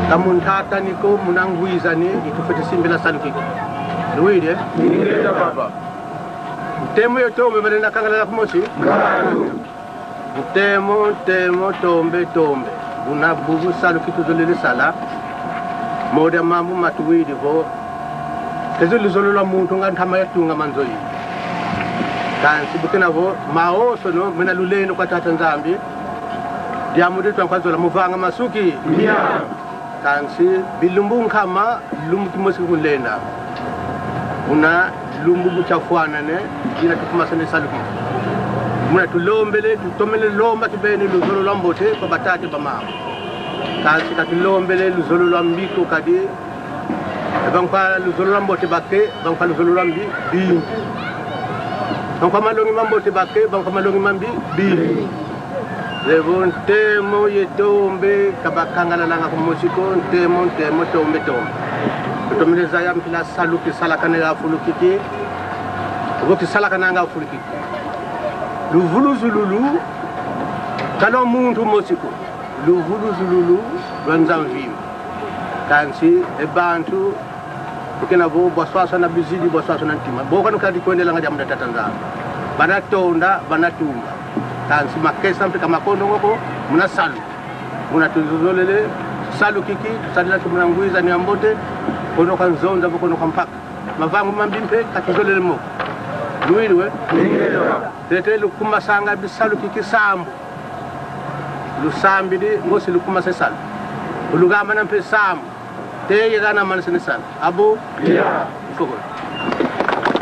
Tamuntata niko munanguiza ni itufete simbila saluki. Luide? Ningeta baba. Temo yo tombe balena kangala kumosi? Temo tombe. Una bubu saluki tuzolele sala. Moda mambu matuwidi vo. Tezulu zolula muntu ngantama yatunga manzoi. Kansi bukena vo maoso no mena luleno kwa tata nzambi. Diamude twankwazola muvanga masuki. Yeah. Kansi bilumbu kama lumbu kimosi kulenda. Una lumbu buchafwana ne ina tukumasa ne saluki. Muna tulombele tutomele lomba tibene luzolo lambote kwa batate bama. Kansi katulombele luzolo lambiko kadi. Bankwa luzolo lambote bake, bankwa luzolo lambi bi. Bankwa malongi mambote bake, bankwa malongi mambi bi. Levon temo yetombe kabakangala langa kumusiko temo tombe. Tombe zaya mpila saluki salakane la fulukiki. Woki salakana nga fulukiki. Luvulu zululu kalo muntu musiko. Luvulu zululu wanzamvim. Kansi ebantu ukena vo boswaso na bizidi boswaso na ntima. Boko nukadi kwende langa jamu tatanza. Banatonda banatumba. Kansi makesa mpika makondo ngoko muna salu. Muna tuzolele salu kiki tusalila tumunanguiza ni ambote kono kwa nzonza kono kwa mpaka. Mavangu mambimpe katuzolele moko. Luiliwe? Tete lukuma sanga bisalu kiki sambu. Lusambi di ngosi lukuma se salu. Ulugama nampe sambu. Te yegana manasene salu. Abu? Yeah. Fukul.